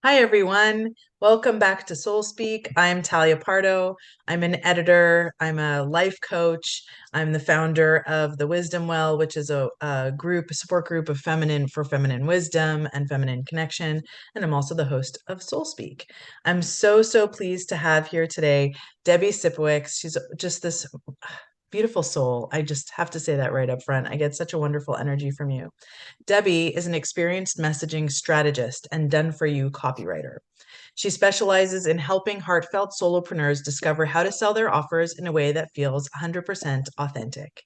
Hi, everyone. Welcome back to Soul Speak. I'm Talya Pardo. I'm an editor. I'm a life coach. I'm the founder of the Wisdom Well, which is a support group of feminine wisdom and feminine connection. And I'm also the host of Soul Speak. I'm so pleased to have here today Debbie Sipowicz. She's just this beautiful soul. I just have to say that right up front. I get such a wonderful energy from you. Debbie is an experienced messaging strategist and done-for-you copywriter. She specializes in helping heartfelt solopreneurs discover how to sell their offers in a way that feels 100% authentic.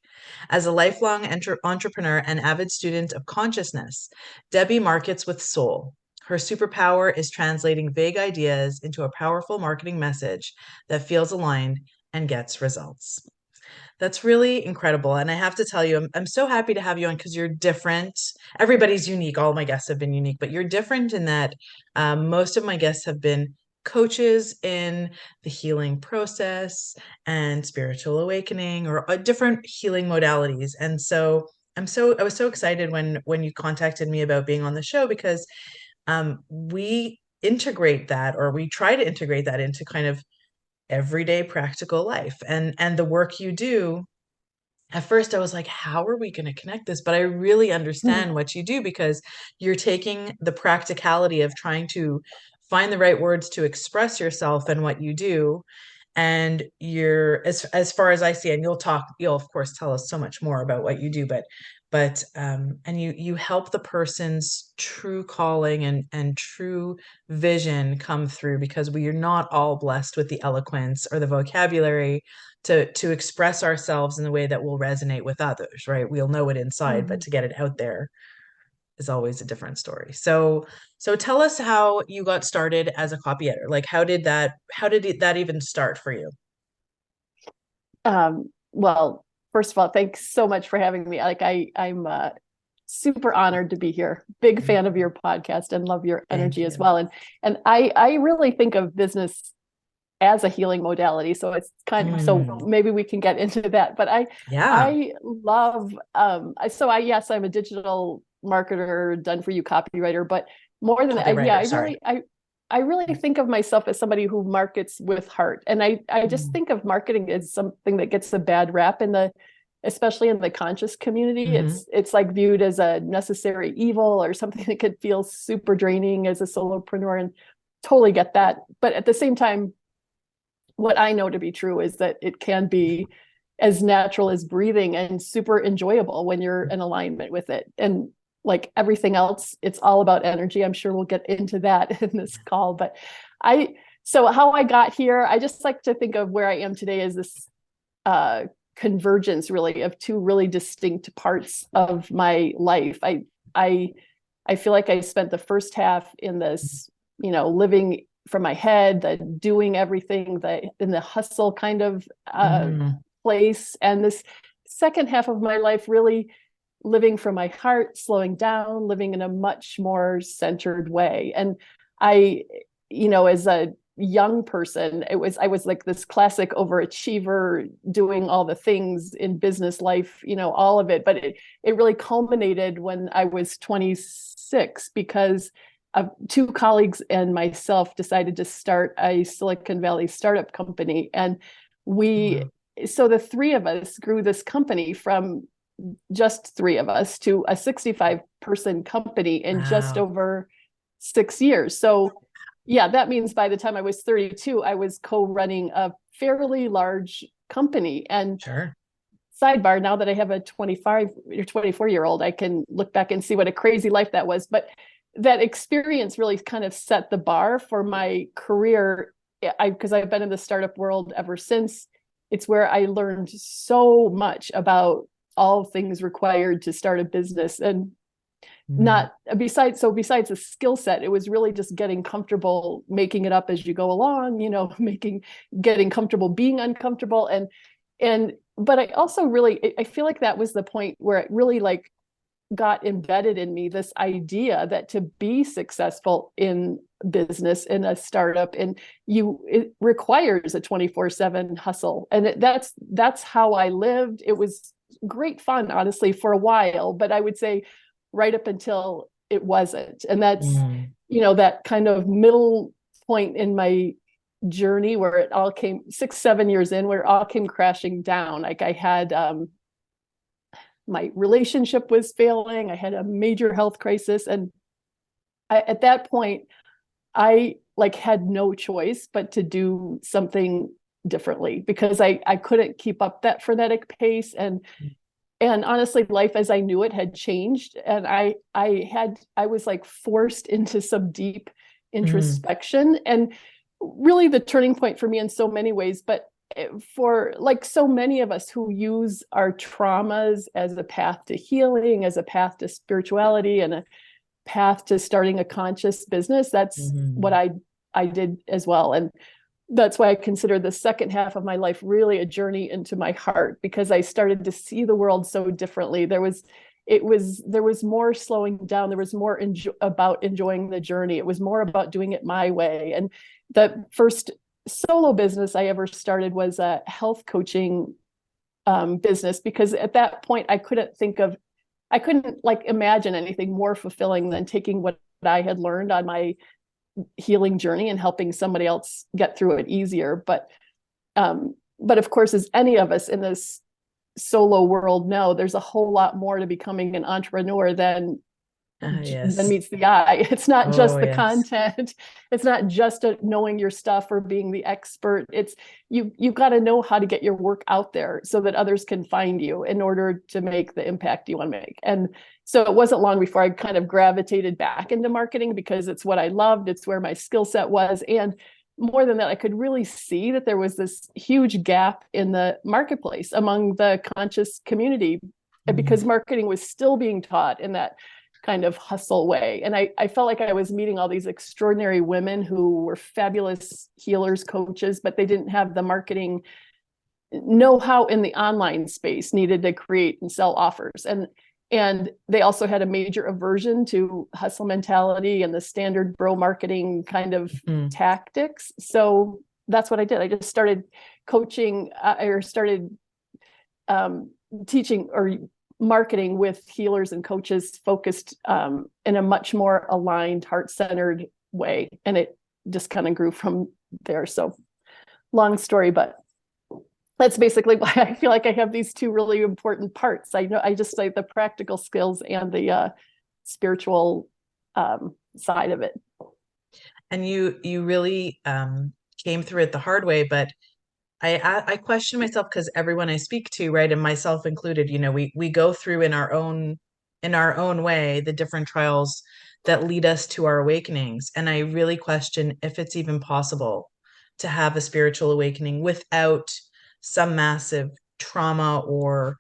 As a lifelong entrepreneur and avid student of consciousness, Debbie markets with soul. Her superpower is translating vague ideas into a powerful marketing message that feels aligned and gets results. That's really incredible. And I have to tell you, I'm so happy to have you on because you're different. Everybody's unique. All my guests have been unique, but you're different in that most of my guests have been coaches in the healing process and spiritual awakening or different healing modalities. And so I was so excited when you contacted me about being on the show because we integrate that, or we try to integrate that into kind of everyday practical life. And the work you do, at first I was like, how are we going to connect this? But I really understand what you do because you're taking the practicality of trying to find the right words to express yourself and what you do. And you're, as far as I see, and you'll of course tell us so much more about what you do, but and you help the person's true calling and true vision come through, because we are not all blessed with the eloquence or the vocabulary to express ourselves in the way that will resonate with others, right? We'll know it inside, but to get it out there is always a different story. So tell us how you got started as a copy editor. Like that even start for you? Well, first of all, thanks so much for having me. I'm super honored to be here. Big fan of your podcast and love your Thank energy as you. well. And I really think of business as a healing modality. So it's so maybe we can get into that. But Yeah. I love yes, I'm a digital marketer, done for you copywriter, but more than that, Copywriter, sorry. I really think of myself as somebody who markets with heart. And I just think of marketing as something that gets a bad rap especially in the conscious community. It's like viewed as a necessary evil or something that could feel super draining as a solopreneur, and totally get that. But at the same time, what I know to be true is that it can be as natural as breathing and super enjoyable when you're in alignment with it. And like everything else, it's all about energy. I'm sure we'll get into that in this call. But so how I got here, I just like to think of where I am today as this convergence really of two really distinct parts of my life. I feel like I spent the first half in this, living from my head, the doing everything, in the hustle kind of place, and this second half of my life really living from my heart, slowing down, living in a much more centered way. And as a young person, I was like this classic overachiever, doing all the things in business life, all of it. But it really culminated when I was 26, because two colleagues and myself decided to start a Silicon Valley startup company. And so the three of us grew this company from just three of us to a 65-person company in just over 6 years. So yeah, that means by the time I was 32, I was co-running a fairly large company. And Sure. Sidebar, now that I have a 25 or 24-year-old, I can look back and see what a crazy life that was. But that experience really kind of set the bar for my career, because I've been in the startup world ever since. It's where I learned so much about all things required to start a business. And not besides the skill set, it was really just getting comfortable making it up as you go along, getting comfortable being uncomfortable. But I also really, I feel like that was the point where it really like got embedded in me, this idea that to be successful in business, in a startup, it requires a 24/7 hustle. And that's how I lived. It was great fun, honestly, for a while, but I would say right up until it wasn't. And that's, Mm. that kind of middle point in my journey where it all came 6-7 years in, where it all came crashing down. Like I had, my relationship was failing. I had a major health crisis. And at that point, I like had no choice but to do something differently, because I couldn't keep up that frenetic pace. And honestly, life as I knew it had changed. And I was like forced into some deep Mm. introspection, and really the turning point for me in so many ways. But for like so many of us who use our traumas as a path to healing, as a path to spirituality, and a path to starting a conscious business, that's what Mm. I did as well. And that's why I consider the second half of my life really a journey into my heart, because I started to see the world so differently. There was more slowing down. There was more about enjoying the journey. It was more about doing it my way. And the first solo business I ever started was a health coaching business, because at that point I couldn't like imagine anything more fulfilling than taking what I had learned on my healing journey and helping somebody else get through it easier. But of course, as any of us in this solo world know, there's a whole lot more to becoming an entrepreneur than Yes. meets the eye. It's not Oh, just the yes. content. It's not just knowing your stuff or being the expert. It's you've got to know how to get your work out there so that others can find you in order to make the impact you want to make. And so it wasn't long before I kind of gravitated back into marketing, because it's what I loved. It's where my skill set was. And more than that, I could really see that there was this huge gap in the marketplace among the conscious community, because Mm. marketing was still being taught in that kind of hustle way. And I felt like I was meeting all these extraordinary women who were fabulous healers, coaches, but they didn't have the marketing know-how in the online space needed to create and sell offers. And they also had a major aversion to hustle mentality and the standard bro marketing kind of Mm. tactics. So that's what I did. I just started coaching or started teaching or marketing with healers and coaches focused in a much more aligned, heart-centered way. And it just kind of grew from there. So long story, but that's basically why I feel like I have these two really important parts. I know I just like the practical skills and the spiritual side of it. And you really came through it the hard way, but I question myself because everyone I speak to, right, and myself included, we go through in our own way the different trials that lead us to our awakenings. And I really question if it's even possible to have a spiritual awakening without some massive trauma or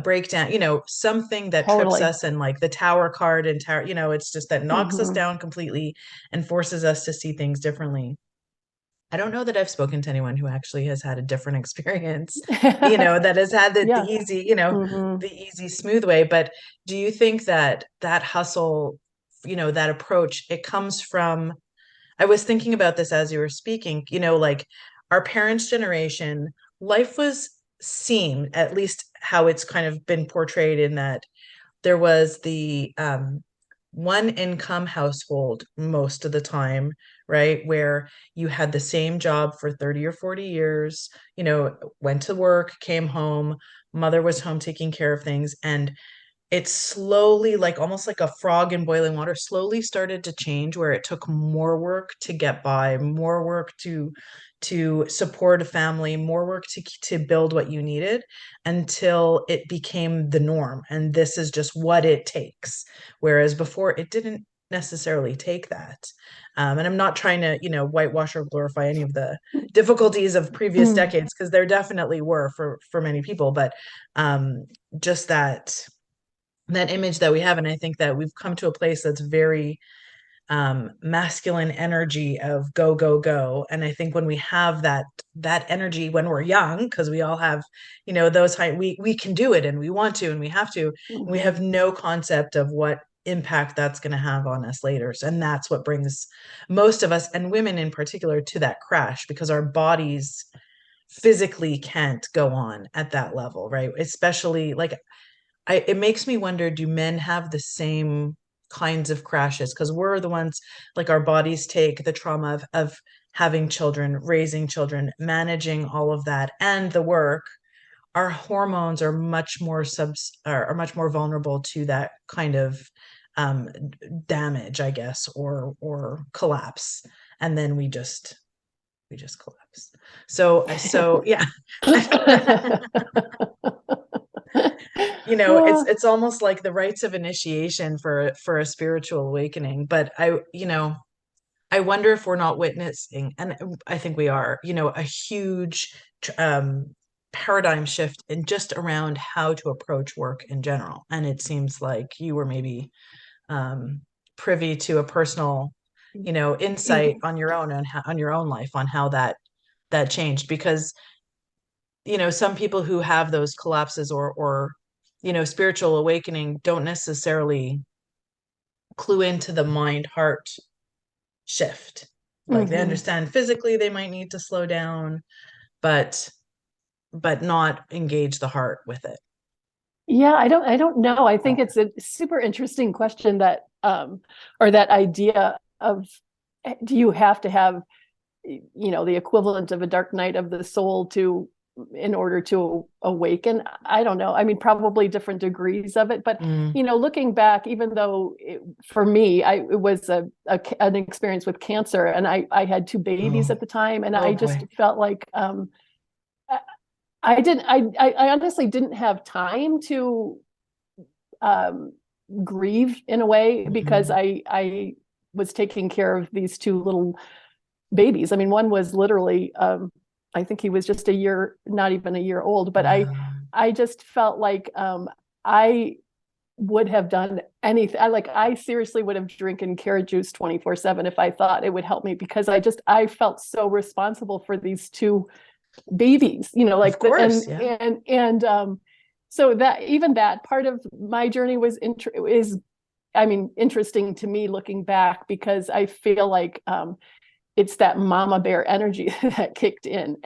breakdown, something that trips Totally. us, and like the tower card and tower, it's just that knocks us Mm-hmm. down completely and forces us to see things differently. I don't know that I've spoken to anyone who actually has had a different experience, that has had the Yeah. easy, Mm-hmm. the easy, smooth way. But do you think that that hustle, that approach, it comes from, I was thinking about this as you were speaking, like our parents' generation, life was seen, at least how it's kind of been portrayed, in that there was the one income household most of the time, right? Where you had the same job for 30 or 40 years, went to work, came home, mother was home taking care of things. And it slowly, like almost like a frog in boiling water, slowly started to change, where it took more work to get by, more work to support a family, more work to build what you needed, until it became the norm, and this is just what it takes. Whereas before, it didn't necessarily take that. And I'm not trying to, whitewash or glorify any of the difficulties of previous decades, because there definitely were for many people, but just that image that we have. And I think that we've come to a place that's very masculine energy of go, go, go. And I think when we have that energy when we're young, because we all have, those high, we can do it, and we want to, and we have to, and we Mm-hmm. have no concept of what impact that's going to have on us later. And that's what brings most of us, and women in particular, to that crash, because our bodies physically can't go on at that level, right? Especially like, it makes me wonder, do men have the same kinds of crashes, because we're the ones, like, our bodies take the trauma of having children, raising children, managing all of that and the work. Our hormones are much more are much more vulnerable to that kind of um, damage, I guess, or collapse. And then we just collapse. So yeah. It's almost like the rites of initiation for a spiritual awakening. But I wonder if we're not witnessing, and I think we are, a huge um, paradigm shift in just around how to approach work in general. And it seems like you were maybe um, privy to a personal, insight on your own, on your own life, on how that changed. Because some people who have those collapses or spiritual awakening don't necessarily clue into the mind heart shift. Like, they understand physically they might need to slow down, but not engage the heart with it. Yeah, I don't know. I think it's a super interesting question, that or that idea of, do you have to have the equivalent of a dark night of the soul in order to awaken? I don't know. I mean, probably different degrees of it, but looking back, even though for me, it was an experience with cancer, and I had two babies at the time, and I just felt like I honestly didn't have time to grieve in a way, because I was taking care of these two little babies. I mean, one was literally, I think he was just not even a year old, but I just felt like I would have done anything. I seriously would have drinking carrot juice 24/7 if I thought it would help me, because I felt so responsible for these two babies, Of course, yeah. and so that, even that part of my journey is interesting to me looking back, because I feel like it's that mama bear energy that kicked in,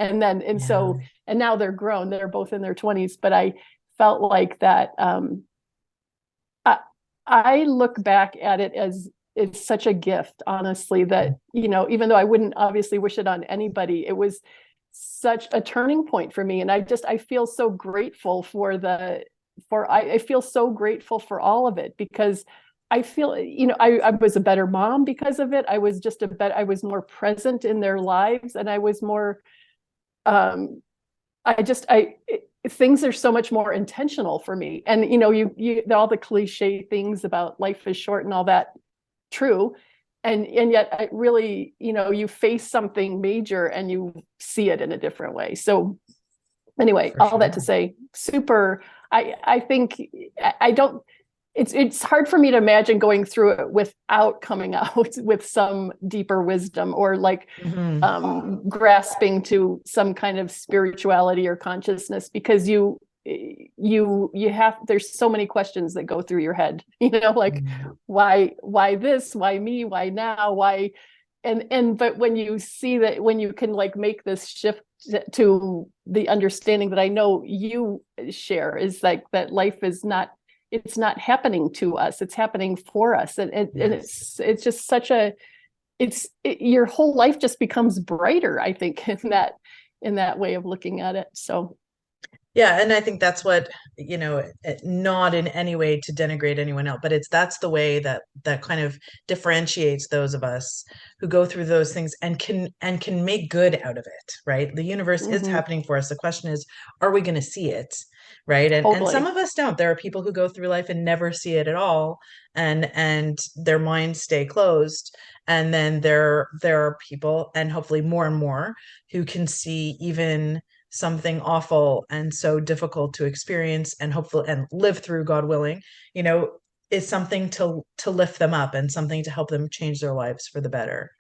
so now they're grown, they're both in their 20s, but I felt like that I look back at it as it's such a gift, honestly, that even though I wouldn't obviously wish it on anybody, it was such a turning point for me. And I feel so grateful I feel so grateful for all of it, because I feel, I was a better mom because of it. I was I was more present in their lives, and I was more, things are so much more intentional for me. And, you all the cliche things about life is short and all that, true. And yet I really, you face something major and you see it in a different way. So anyway, all that to say, I think I don't, it's hard for me to imagine going through it without coming out with some deeper wisdom, or grasping to some kind of spirituality or consciousness, because you have, there's so many questions that go through your head, why this, why me, why now, why, but when you see that, when you can make this shift to the understanding that I know you share, is like that life is not, it's not happening to us, it's happening for us. And it's just such your whole life just becomes brighter, I think, in that way of looking at it. So yeah, and I think that's what, not in any way to denigrate anyone else, but that's the way that kind of differentiates those of us who go through those things and can make good out of it, right? The universe is happening for us. The question is, are we going to see it? Right. And some of us don't. There are people who go through life and never see it at all, and their minds stay closed. And then there are people, and hopefully more and more, who can see even something awful and so difficult to experience and hopefully and live through, God willing, is something to lift them up and something to help them change their lives for the better.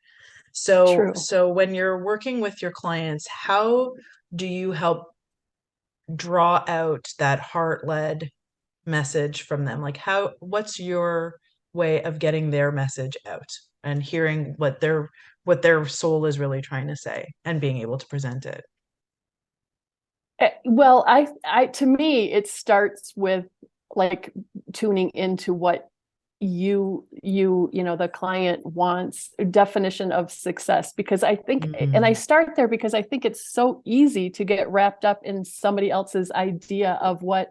So when you're working with your clients, how do you help draw out that heart-led message from them? Like, what's your way of getting their message out and hearing what their soul is really trying to say and being able to present it? Well, to me, it starts with tuning into what the client wants a definition of success, because I think, and I start there because I think it's so easy to get wrapped up in somebody else's idea of what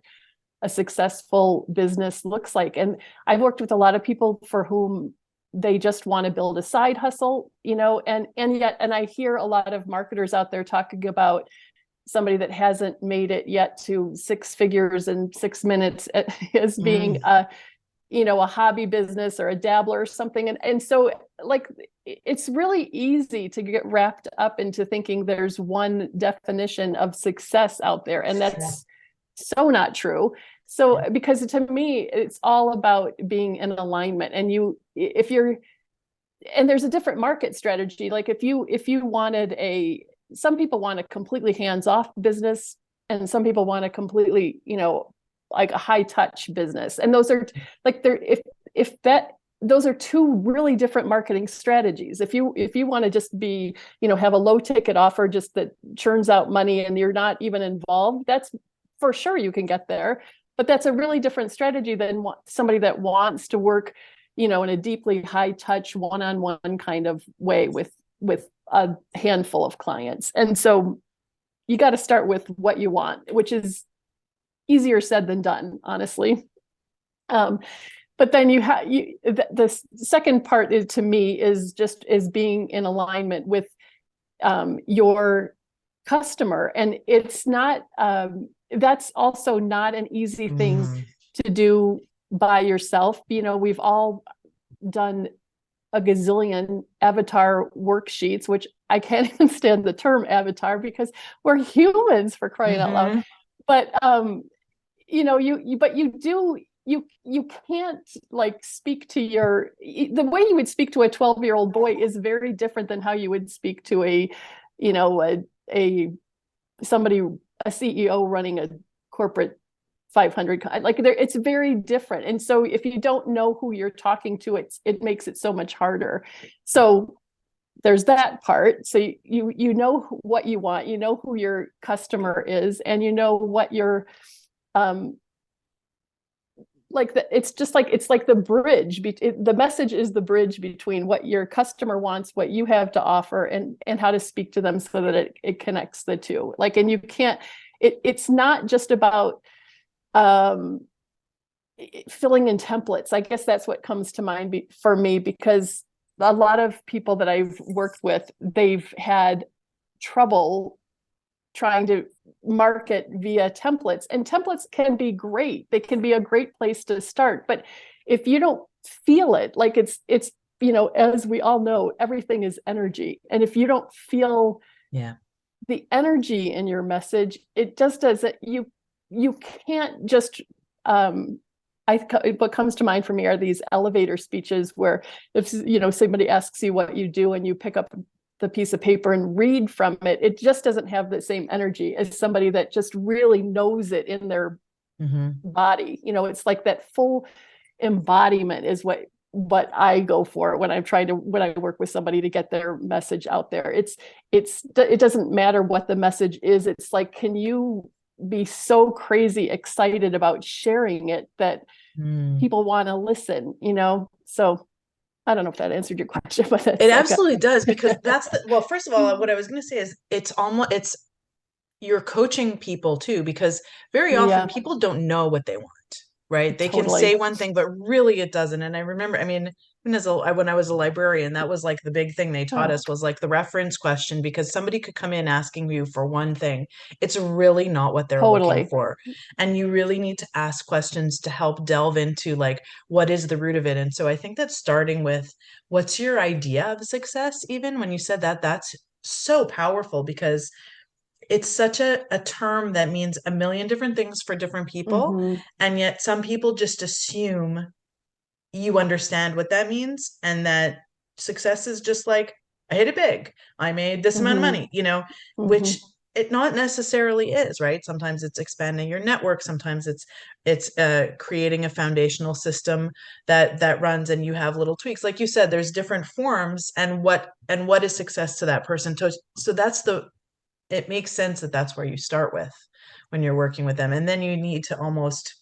a successful business looks like. And I've worked with a lot of people for whom they just want to build a side hustle, and I hear a lot of marketers out there talking about somebody that hasn't made it yet to 6 figures in 6 minutes as being a hobby business or a dabbler or something. And so like, it's really easy to get wrapped up into thinking there's one definition of success out there. And that's so not true. So, because to me, it's all about being in alignment. And and there's a different market strategy. Like if you wanted some people want a completely hands-off business, and some people want a completely, like a high touch business. And those are like, those are two really different marketing strategies. If you want to just be, have a low ticket offer just that churns out money and you're not even involved, that's for sure you can get there. But that's a really different strategy than somebody that wants to work, in a deeply high touch, one-on-one kind of way with a handful of clients. And so you got to start with what you want, which is easier said than done, honestly. But then the second part to me is being in alignment with your customer. And it's not, that's also not an easy thing to do by yourself. We've all done a gazillion avatar worksheets, which I can't even stand the term avatar because we're humans, for crying out loud. But you can't like speak to the way you would speak to a 12-year-old boy is very different than how you would speak to a CEO running a corporate 500, like it's very different. And so if you don't know who you're talking to, it makes it so much harder. So there's that part. So you know what you want, you know who your customer is, and you know what your it's like the bridge. The message is the bridge between what your customer wants, what you have to offer, and how to speak to them so that it connects the two. Like, and you can't. It's not just about filling in templates. I guess that's what comes to mind for me, because a lot of people that I've worked with, they've had trouble trying to market via templates, and templates can be great. They can be a great place to start. But if you don't feel it, like it's, as we all know, everything is energy. And if you don't feel the energy in your message, it just doesn't, you can't just, what comes to mind for me are these elevator speeches where if, somebody asks you what you do and you pick up the piece of paper and read from it, it just doesn't have the same energy as somebody that just really knows it in their body. It's like that full embodiment is what I go for when I work with somebody to get their message out there. It doesn't matter what the message is. It's like, can you be so crazy excited about sharing it that people want to listen, So I don't know if that answered your question, but it absolutely does, because well, first of all, what I was going to say is it's you're coaching people too, because very often people don't know what they want, right? They can say one thing, but really it doesn't. And I remember, when I was a librarian, that was like the big thing they taught us was like the reference question, because somebody could come in asking you for one thing. It's really not what they're looking for. And you really need to ask questions to help delve into like, what is the root of it? And so I think that starting with what's your idea of success, even when you said that, that's so powerful, because it's such a term that means a million different things for different people. And yet some people just assume you understand what that means, and that success is just like, I hit it big, I made this amount of money, which it not necessarily is, right? Sometimes it's expanding your network. Sometimes it's creating a foundational system that runs, and you have little tweaks. Like you said, there's different forms, and what is success to that person. So it makes sense that that's where you start with when you're working with them. And then you need to almost,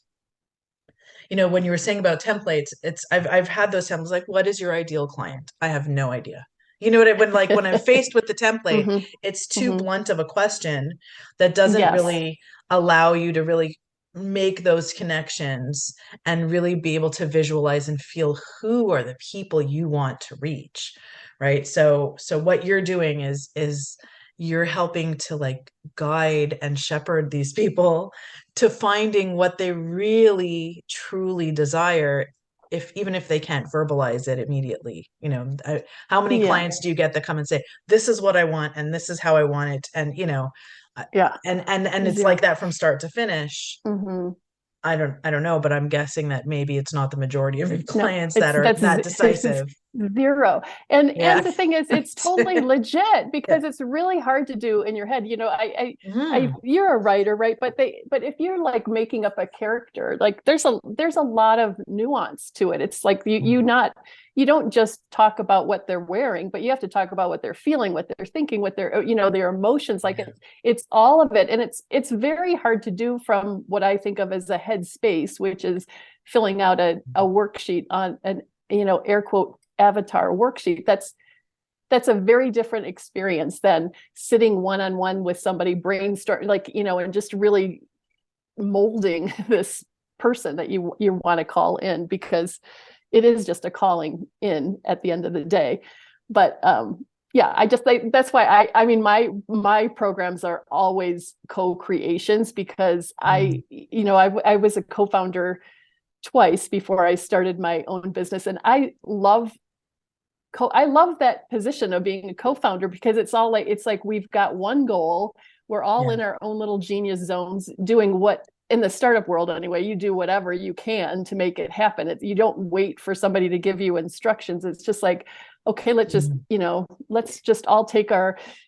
when you were saying about templates, I've had those templates like, what is your ideal client? I have no idea. You know what I when like when I'm faced with the template, hmm it's too hmm blunt of a question that doesn't Yes. really allow you to really make those connections and really be able to visualize and feel who are the people you want to reach, right? So what you're doing is you're helping to like guide and shepherd these people to finding what they really truly desire, if even if they can't verbalize it immediately. How many Yeah. clients do you get that come and say, this is what I want and this is how I want it, and uh, Yeah. and it's Zero. like that from start to finish. hmm I don't know, but I'm guessing that maybe it's not the majority of your No, clients that it's are that's that it's decisive. zero. And Yeah. the thing is, it's totally legit Yeah. because it's really hard to do in your head. Mhm. You're a writer, right? But if you're like making up a character, like there's a lot of nuance to it. It's like you don't just talk about what they're wearing, but you have to talk about what they're feeling, what they're thinking, what their emotions. Like it's all of it, and it's very hard to do from what I think of as a headspace, which is filling out a worksheet on an air quote avatar worksheet. That's a very different experience than sitting one-on-one with somebody, brainstorm, like, and just really molding this person that you want to call in, because it is just a calling in at the end of the day. But yeah, I just like that's why I mean my programs are always co-creations, because Mhm. I was a co-founder twice before I started my own business, and I love that position of being a co-founder, because it's like we've got one goal. We're all Yeah. in our own little genius zones doing what, in the startup world anyway, you do whatever you can to make it happen. You don't wait for somebody to give you instructions. It's just like, okay, Mhm. let's just all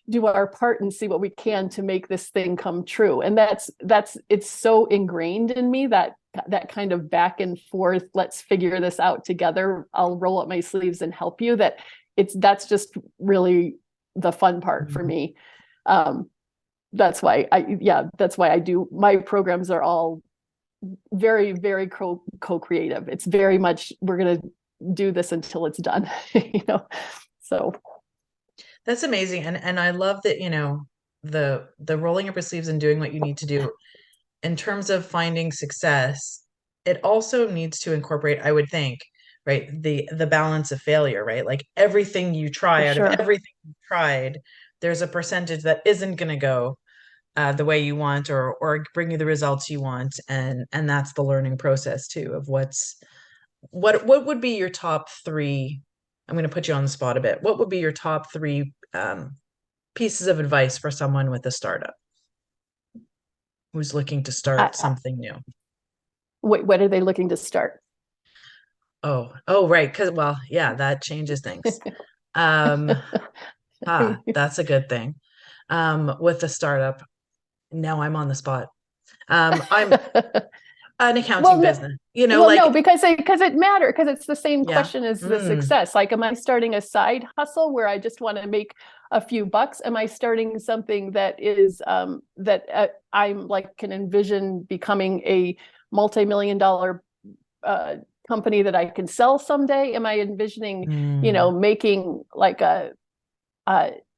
do our part and see what we can to make this thing come true. And it's so ingrained in me, that kind of back and forth, let's figure this out together, I'll roll up my sleeves and help you, that's just really the fun part for Mhm. me. That's why I do, my programs are all very, very co-creative. It's very much, we're going to do this until it's done. So That's amazing. And I love that, the rolling up your sleeves and doing what you need to do in terms of finding success. It also needs to incorporate, I would think, right, the balance of failure, right? Like everything you for try, out of sure. everything you tried, there's a percentage that isn't going to go the way you want, or bring you the results you want, and that's the learning process too of what would be your top three. I'm going to put you on the spot a bit. What would be your top three pieces of advice for someone with a startup who's looking to start something new? Wait, what are they looking to start? Oh, right. Because, well, yeah, that changes things. Um, that's a good thing. With a startup, now I'm on the spot. I'm an accounting Well, no, business, no, like, because it matters, because it's the same yeah. question as the Mm, success. Like, am I starting a side hustle where I just want to make a few bucks? Am I starting something that is that I'm like can envision becoming a multi-million-dollar company that I can sell someday? Am I envisioning, mm, making like a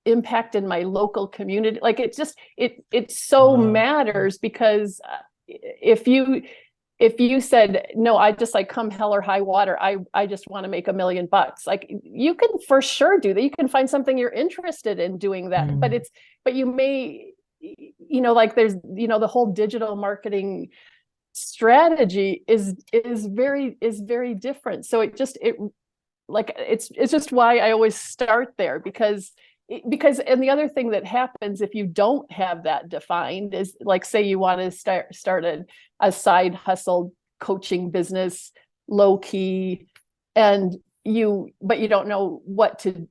impact in my local community? Like it so oh, matters, because if you said no, I just like come hell or high water, I just want to make $1 million, like you can for sure do that. You can find something you're interested in doing that, but mm, you may, like there's, the whole digital marketing strategy is very different. So it's just why I always start there, and the other thing that happens if you don't have that defined is, like, say you want to start a side hustle coaching business, low key, but you don't know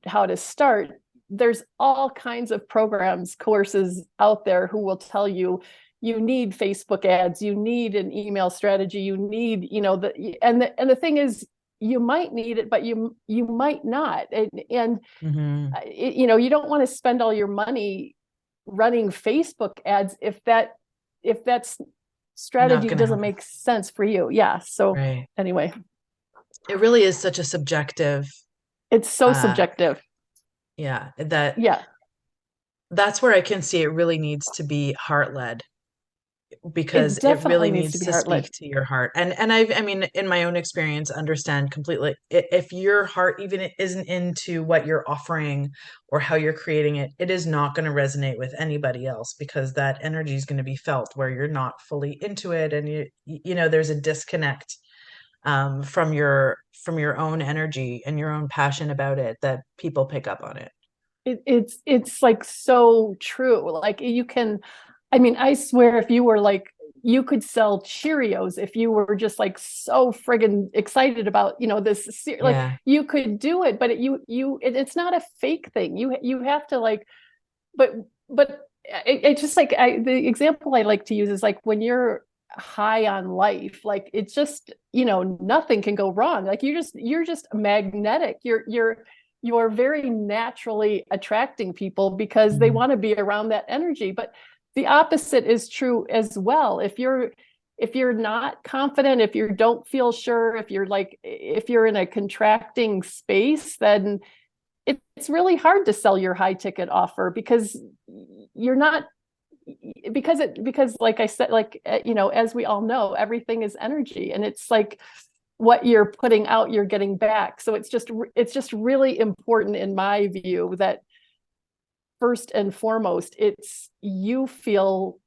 how to start. There's all kinds of programs, courses out there who will tell you you need Facebook ads, you need an email strategy, you need, and the thing is, you might need it, but you might not. And mhm. you don't want to spend all your money running Facebook ads if that's not strategy going to doesn't happen. make sense for you. Yeah. So Right. anyway, It really is such a subjective, it's so uh, subjective. yeah, Yeah, that's where I can see it really needs to be heart led, because it it really definitely needs to needs be to heart speak led. to your heart. And I mean, in my own experience, understand completely, if your heart even isn't into what you're offering or how you're creating it, it is not going to resonate with anybody else, because that energy is going to be felt where you're not fully into it, and there's a disconnect from your own energy and your own passion about it, that people pick up on it. It's like so true. Like you can, I mean, I swear if you were like, you could sell Cheerios if you were just like so friggin' excited about, this, like Yeah. you could do it, but it's not a fake thing. You have to like, but, it's just like, the example I like to use is like when you're high on life, like it's just, nothing can go wrong. Like you're just magnetic. You're very naturally attracting people because they Mhm. want to be around that energy. But the opposite is true as well. If you're not confident, if you don't feel sure, if you're in a contracting space, then it's really hard to sell your high ticket offer because you're not, because like I said, like as we all know, everything is energy, and it's like what you're putting out, you're getting back. So it's just really important in my view that first and foremost, it's you feel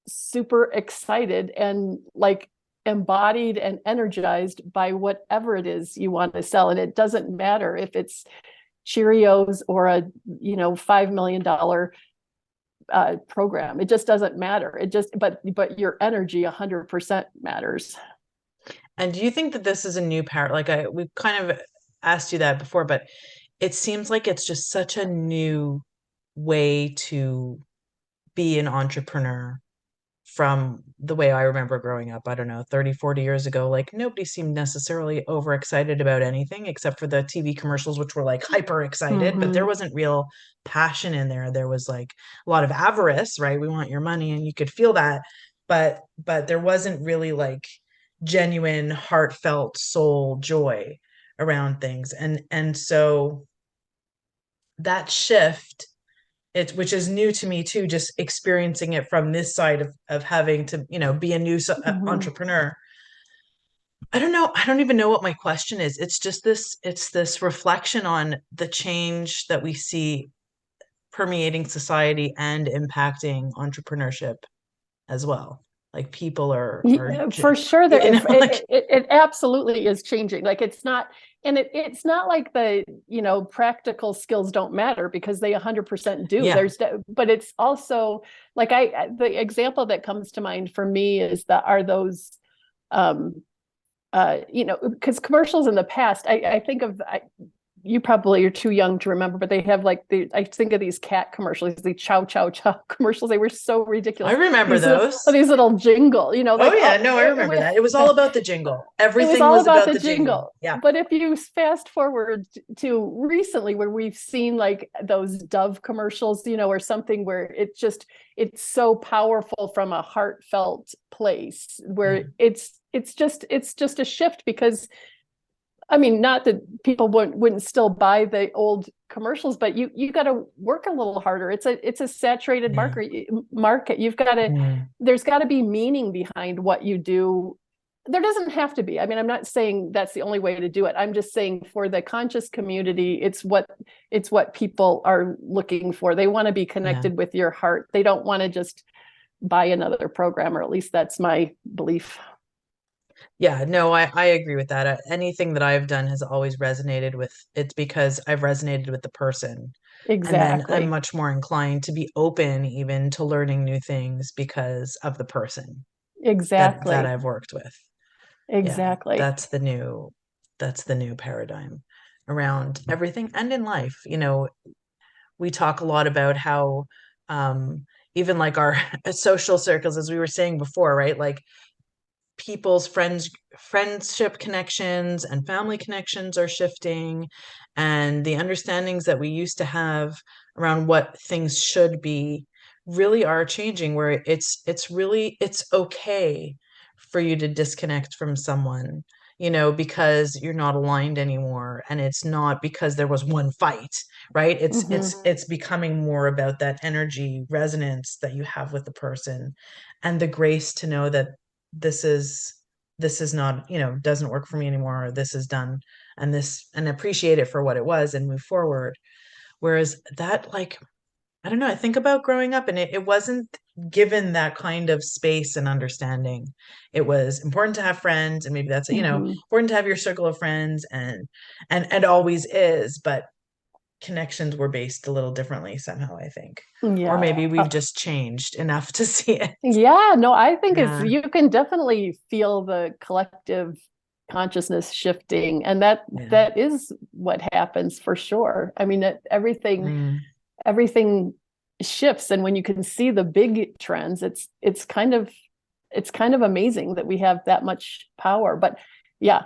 super excited and like embodied and energized by whatever it is you want to sell. And it doesn't matter if it's Cheerios or a $5 million program. It just doesn't matter. But your energy 100% matters. And do you think that this is a new paradigm? Like, we've kind of asked you that before, but it seems like it's just such a new way to be an entrepreneur from the way I remember growing up. I don't know, 30, 40 years ago, like nobody seemed necessarily overexcited about anything except for the TV commercials, which were like hyper excited, but there Mm-hmm. wasn't real passion in there. There was like a lot of avarice, right? We want your money, and you could feel that, but there wasn't really like genuine, heartfelt soul joy around things. And so that shift, which is new to me too, just experiencing it from this side of having to, be a new Mm-hmm. entrepreneur. I don't know. I don't even know what my question is. It's this reflection on the change that we see permeating society and impacting entrepreneurship as well. Like people are Yeah, for sure there you it, know, like, it, it absolutely is changing. Like it's not, and it's not like the practical skills don't matter, because they 100% do. yeah. But it's also like the example that comes to mind for me is that are those um because commercials in the past, I think of, you probably are too young to remember, but they have like I think of these cat commercials, the chow chow chow commercials. They were so I ridiculous. remember These those. these little jingle, Oh like yeah, no, I remember that. It was all about the jingle. it was Everything all was about about the the jingle. jingle. Yeah. But if you fast forward to recently, where we've seen like those Dove commercials, or something where it's so powerful from a heartfelt place, Yeah. where it's just a shift. Because I mean, not that people wouldn't still buy the old commercials, but you got to work a little harder. It's a saturated Yeah. market. Mm. There's got to be meaning behind what you do. There doesn't have to be. I mean, I'm not saying that's the only way to do it. I'm just saying for the conscious community, it's what people are looking for. They want to be Yeah. connected with your heart. They don't want to just buy another program, or at least that's my belief. Yeah, no, I agree with that. Anything that I've done has always resonated with, it's because I've resonated with the person. And then I'm Exactly. much more inclined to be open even to learning new things because of the person that Exactly. I've worked with. Yeah, Exactly. that's the new paradigm around everything and in life. We talk a lot about how even like our social circles, as we were saying before, right? Like people's friendship connections and family connections are shifting, and the understandings that we used to have around what things should be really are changing, where it's okay for you to disconnect from someone, because you're not aligned anymore. And it's not because there was one fight, right? It's Hmm. it's becoming more about that energy resonance that you have with the person, and the grace to know that this is this is not, doesn't work for me anymore, or this is done, and appreciate it for what it was and move forward. Whereas that, like, I don't know, I think about growing up, and it wasn't given that kind of space and understanding. It was important to have friends, and maybe that's, Hmm. important to have your circle of friends, and always is, but connections were based a little differently somehow, I think. Or Yeah. maybe we've just changed enough to see it. Yeah, no, I think it's Yeah. you can definitely feel the collective consciousness shifting, and that Yeah. that is what happens for sure. I mean, Mm. everything shifts, and when you can see the big trends, it's kind of amazing that we have that much power. But yeah,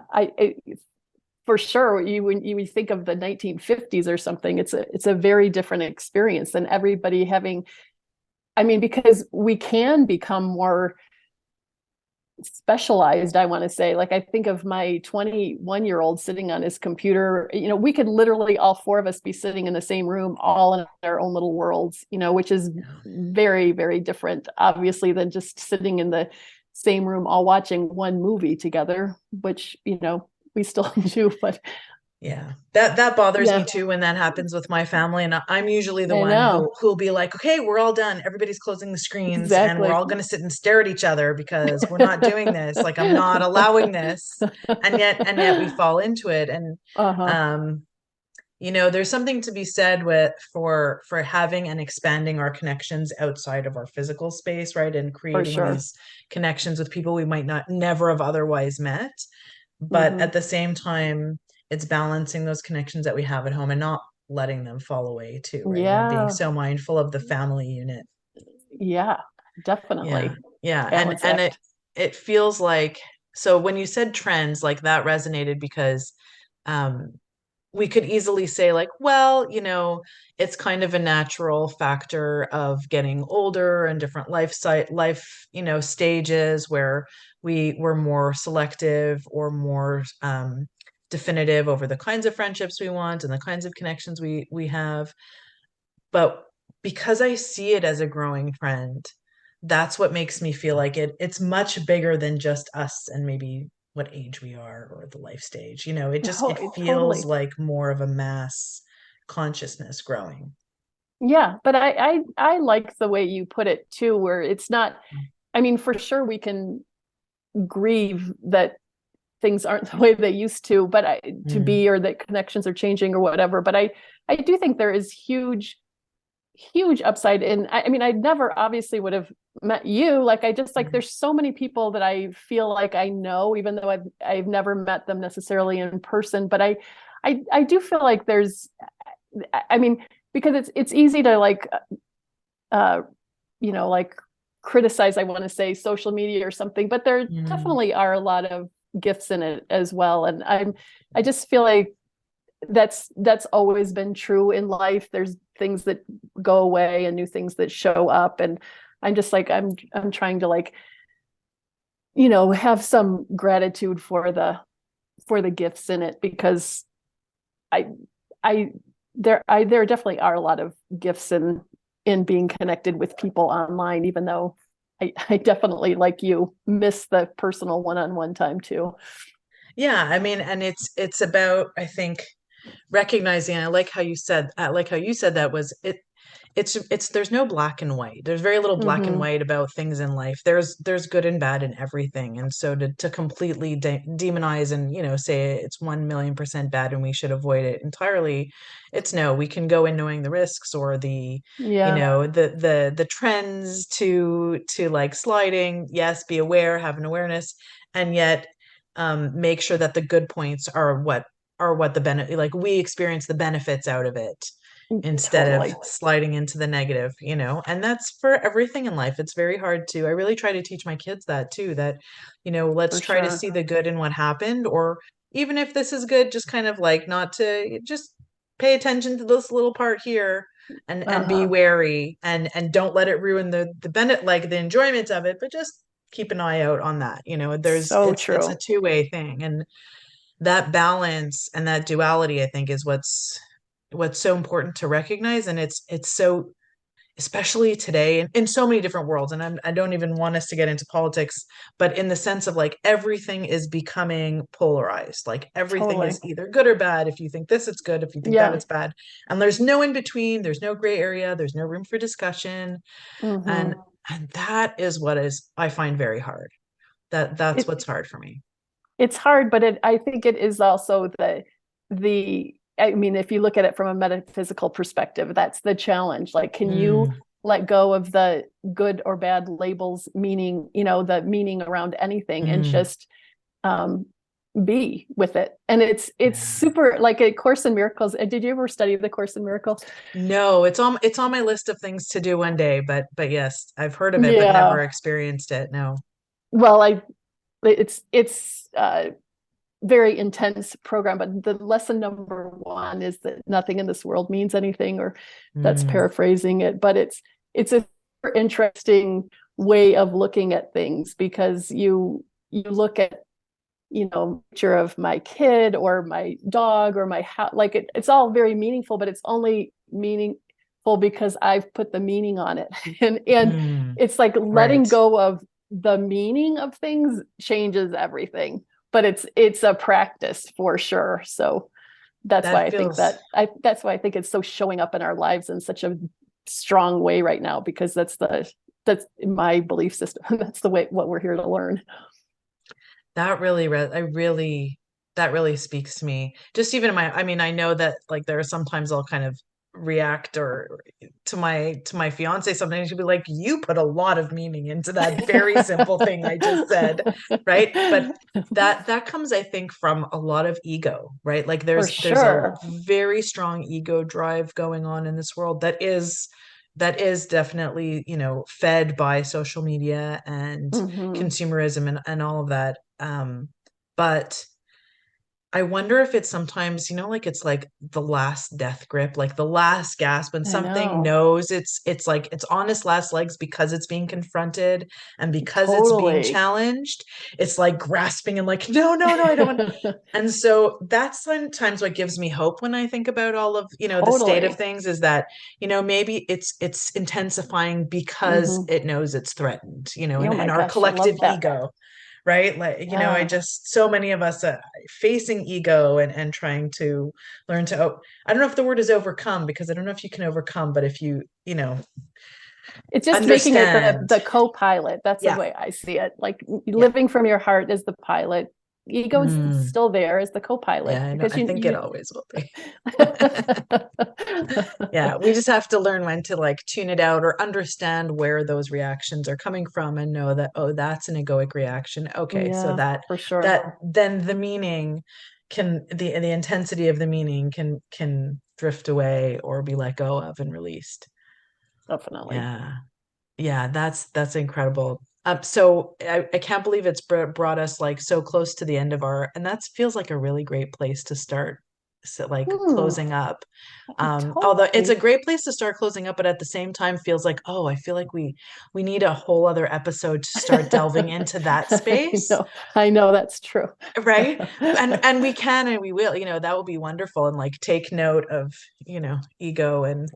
for sure, when you think of the 1950s or something, it's a very different experience than everybody having. I mean, because we can become more specialized, I want to say. Like, I think of my 21-year-old sitting on his computer. We could literally, all four of us, be sitting in the same room, all in our own little worlds, which is very, very different, obviously, than just sitting in the same room all watching one movie together, which, we still do. But Yeah, that bothers me yeah, too when that happens with my family, and I'm usually the I one know. who'll be like, "Okay, we're all done. Everybody's closing the screens, and we're Exactly. all going to sit and stare at each other because we're not doing this. Like, I'm not allowing this." And yet we fall into it, and Uh-huh. um, there's something to be said for having and expanding our connections outside of our physical space, right? And For creating sure. these connections with people we might not never have otherwise met. But Hmm. at the same time, it's balancing those connections that we have at home and not letting them fall away too, right? And being Yeah. so mindful of the family unit. Yeah, Yeah. definitely. Yeah. And Balance and it act. it feels like, so when you said trends, like that resonated because um we could easily say, like, well, it's kind of a natural factor of getting older and different life stages, where we were more selective or more definitive over the kinds of friendships we want and the kinds of connections we have. But because I see it as a growing trend, that's what makes me feel like it's much bigger than just us and maybe what age we are or the life stage. It feels Totally. like more of a mass consciousness growing. Yeah, but I like the way you put it too, where it's not, I mean, for sure we can grieve that things aren't the way they used to, but to Mm, be, or that connections are changing or whatever. But I do think there is huge upside in. I mean, I never obviously would have met you. Like, I just, like, mm, there's so many people that I feel like I know, even though I've never met them necessarily in person. But I do feel like there's, I mean, because it's easy to, like, uh like, criticize, I want to say, social media or something, but there mm. definitely are a lot of gifts in it as well. And I just feel like that's always been true in life. There's things that go away and new things that show up. And I'm just like, I'm trying to, like, have some gratitude for the gifts in it, because I I there definitely are a lot of gifts in being connected with people online, even though I definitely, like you, miss the personal one-on-one time too. Yeah, I mean, and it's about, I think, recognizing, I like how you said that, was it's there's no black and white. There's very little black and Mm-hmm. white about things in life. There's good and bad in everything. And so to completely demonize and, say it's 1,000,000% bad and we should avoid it entirely, it's no. We can go in knowing the risks, or Yeah, the trends to like sliding. Yes, be aware, have an awareness, and yet make sure that the good points are what the benefit, like, we experience the benefits out of it instead of totally. sliding into the negative, and that's for everything in life. It's very hard to, I really try to teach my kids that too, that, let's For try to sure. see the good in what happened, or even if this is good, just kind of like not to just pay attention to this little part here, and be Uh-huh. wary, and don't let it ruin the benefit, like the enjoyment of it, but just keep an eye out on that. So It's a true. two-way thing. And that balance and that duality, I think, is what's so important to recognize. And it's so, especially today, in so many different worlds. And I don't even want us to get into politics, but in the sense of like everything is becoming polarized. Like everything is Totally. either good or bad. If you think this, it's good. If you think that, Yeah. it's bad. And there's no in between. There's no gray area. There's no room for discussion. And Hmm. and that is what is, I find, very hard. That's It what's hard for me. it's hard, but I think it is also the I mean, if you look at it from a metaphysical perspective, that's the challenge. Like, can you Mm, let go of the good or bad labels, meaning, the meaning around anything, and mm, just um, be with it? And it's yeah. super, like a Course in Miracles. Did you ever study the Course in Miracles? No, it's on my list of things to do one day, but yes, I've heard of it, but never Yeah. experienced it. No. Well, it's very intense program, but the lesson number one is that nothing in this world means anything, or that's Mm, paraphrasing it, but it's a super interesting way of looking at things, because you look at, picture of my kid or my dog or my house, like it's all very meaningful, but it's only meaningful because I've put the meaning on it. And mm, it's like letting right. go of the meaning of things changes everything, but it's a practice for sure. So That feels that's why I think it's so showing up in our lives in such a strong way right now, because that's my belief system. That's the way what we're here to learn. that really I really that really speaks to me. Just even in my, I mean, I know that like there are sometimes I'll kind of react or to my fiance sometimes she'll be like, you put a lot of meaning into that very simple thing I just said, right? But that comes, I think, from a lot of ego, right? Like For there's a sure. very strong ego drive going on in this world that is definitely, fed by social media and Hmm. consumerism and all of that. But I wonder if it's sometimes, like it's like the last death grip, like the last gasp when I something know. knows it's like it's on its last legs because it's being confronted and because it's being Totally. challenged. It's like grasping and like, no, no, no, I don't want. And so that's sometimes what gives me hope when I think about all of, the state of Totally. things, is that, maybe it's intensifying because Hmm. it knows it's threatened, Oh and my our gosh, I collective love that. ego, right? Like, I Yeah. just, so many of us facing ego and trying to learn to, I don't know if the word is overcome, because I don't know if you can overcome, but if you It's just making it understand. the co-pilot. That's the Yeah. way I see it. Like Yeah. living from your heart is the pilot. Ego is Mm, still there as the co-pilot, yeah, I know. because I you think it you always will be. Yeah, we just have to learn when to like tune it out or understand where those reactions are coming from and know that, oh, that's an egoic reaction. Okay, so Yeah, that for sure. that then the meaning the intensity of the meaning can drift away or be let go of and released. Definitely. Yeah. Yeah, that's incredible. So I can't believe it's brought us like so close to the end of our, and that feels like a really great place to start. So like Hmm. closing up. Although it's a Totally. great place to start closing up, but at the same time feels like, oh, I feel like we need a whole other episode to start delving into that space, I know that's true. right? And we can and we will, that will be wonderful, and like take note of, ego and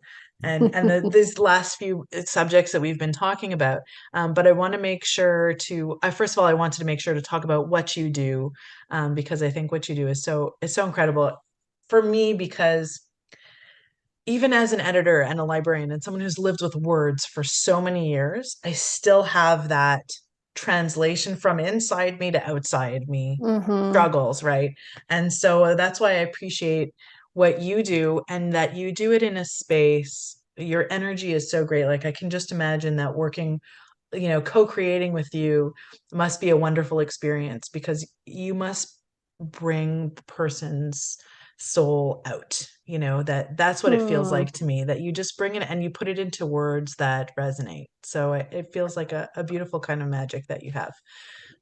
these last few subjects that we've been talking about. But I want to make sure to first of all, I wanted to make sure to talk about what you do, because I think what you do is so incredible for me, because even as an editor and a librarian and someone who's lived with words for so many years, I still have that translation from inside me to outside me Hmm. struggles, right? And so that's why I appreciate what you do, and that you do it in a space. Your energy is so great. Like I can just imagine that working, co-creating with you must be a wonderful experience, because you must bring the person's soul out, that's what it feels like to me, that you just bring it and you put it into words that resonate. So it feels like a beautiful kind of magic that you have.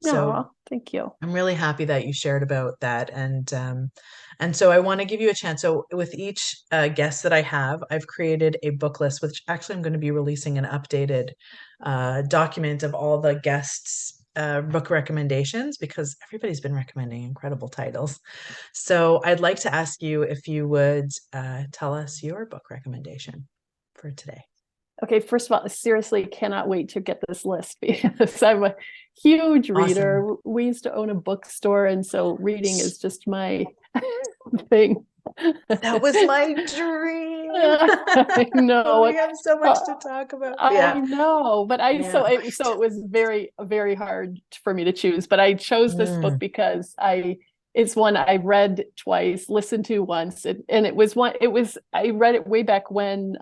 So No, thank you. I'm really happy that you shared about that. And so I want to give you a chance. So with each guest that I have, I've created a book list, which actually I'm going to be releasing an updated document of all the guests' book recommendations, because everybody's been recommending incredible titles. So I'd like to ask you if you would tell us your book recommendation for today. Okay, first of all, I seriously cannot wait to get this list because I'm a huge reader. Awesome. We used to own a bookstore, and so reading is just my thing. That was my dream. I know. We have so much to talk about. I know, but Yeah. so it was very hard for me to choose, but I chose this book because it's one I read twice, listened to once, and I read it way back when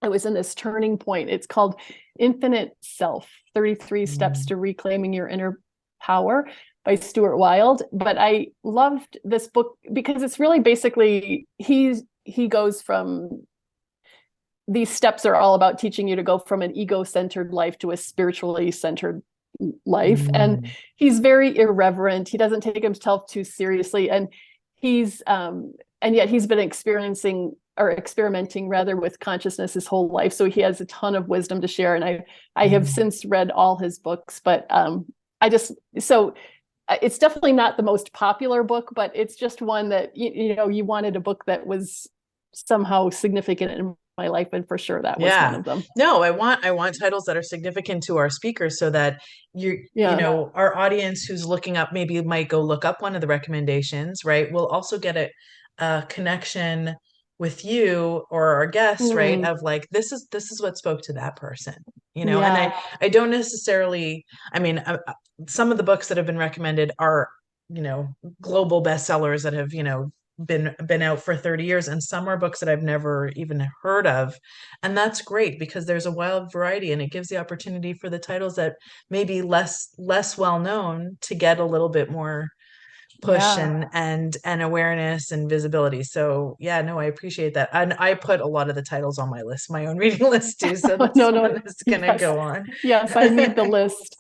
I was in this turning point. It's called Infinite Self, 33 Steps to Reclaiming Your Inner Power by Stuart Wilde. But I loved this book because it's really basically, he goes from, these steps are all about teaching you to go from an ego-centered life to a spiritually centered life. And he's very irreverent. He doesn't take himself too seriously. And yet he's been experimenting rather with consciousness his whole life. So he has a ton of wisdom to share. And I have since read all his books, but it's definitely not the most popular book, but it's just one that, you wanted a book that was somehow significant in my life. And for sure that was one of them. No, I want titles that are significant to our speakers so that our audience who's looking up, maybe might go look up one of the recommendations, right? We'll also get a connection with you or our guests, right? Of like, this is what spoke to that person, and I don't necessarily, some of the books that have been recommended are, global bestsellers that have, been out for 30 years, and some are books that I've never even heard of. And that's great because there's a wild variety, and it gives the opportunity for the titles that may be less well known to get a little bit more push and awareness and visibility. So I appreciate that. And I put a lot of the titles on my list, my own reading list too. So that's one that's gonna go on. Yes, I need the list.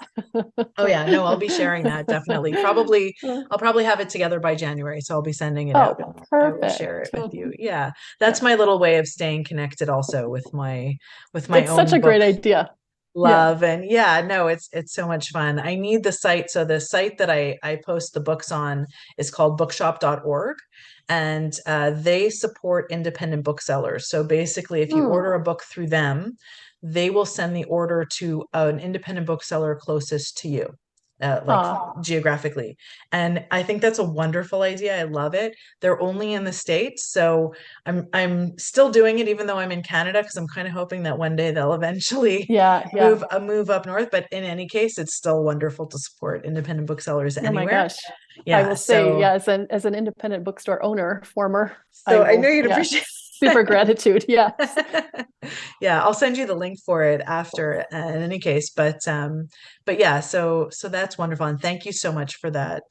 Oh yeah, no, I'll be sharing that definitely. I'll probably have it together by January. So I'll be sending it out. Perfect. I will share it with you. Yeah. That's my little way of staying connected also with my it's own such a great idea. Love. And it's so much fun. I need the site. So the site that I post the books on is called bookshop.org, and they support independent booksellers. So basically, if you order a book through them, they will send the order to an independent bookseller closest to you. Geographically. And I think that's a wonderful idea. I love it. They're only in the States. So I'm still doing it, even though I'm in Canada, because I'm kind of hoping that one day they'll eventually move up north. But in any case, it's still wonderful to support independent booksellers anywhere. Oh my gosh. Yeah. I will say, as an independent bookstore owner, former. So I know you'd appreciate super gratitude. Yeah. Yeah, I'll send you the link for it after in any case. But yeah, so that's wonderful. And thank you so much for that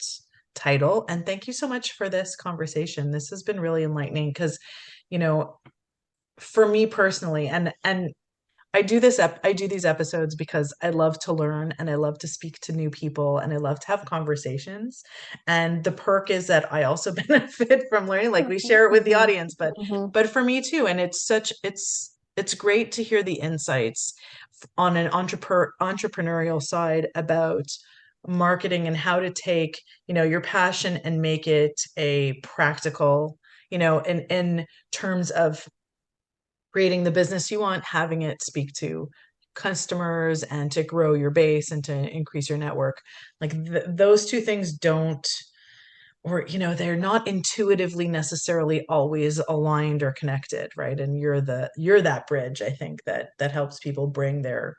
title. And thank you so much for this conversation. This has been really enlightening because, for me personally, and I do these episodes because I love to learn and I love to speak to new people and I love to have conversations. And the perk is that I also benefit from learning, like we share it with the audience, but for me too. And it's great to hear the insights on an entrepreneurial side about marketing and how to take, your passion and make it a practical, in terms of creating the business you want, having it speak to customers and to grow your base and to increase your network. Like those two things don't, or, they're not intuitively necessarily always aligned or connected, right? And you're that bridge, I think, that helps people bring their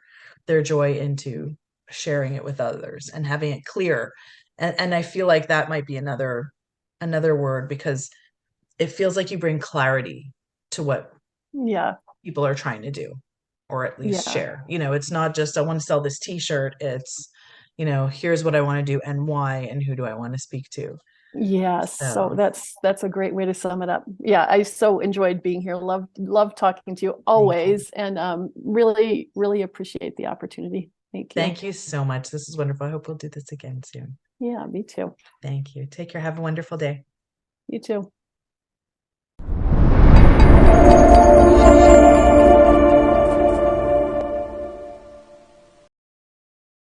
joy into sharing it with others and having it clear. And I feel like that might be another word, because it feels like you bring clarity to what people are trying to do, or at least share. It's not just, I want to sell this t-shirt. It's, here's what I want to do and why, and who do I want to speak to. Yes, so So that's a great way to sum it up. Yeah, I so enjoyed being here. Love talking to you thank you. always, and really appreciate the opportunity. Thank you. Thank you so much. This is wonderful. I hope we'll do this again soon. Yeah, me too. Thank you. Take care. Have a wonderful day. You too.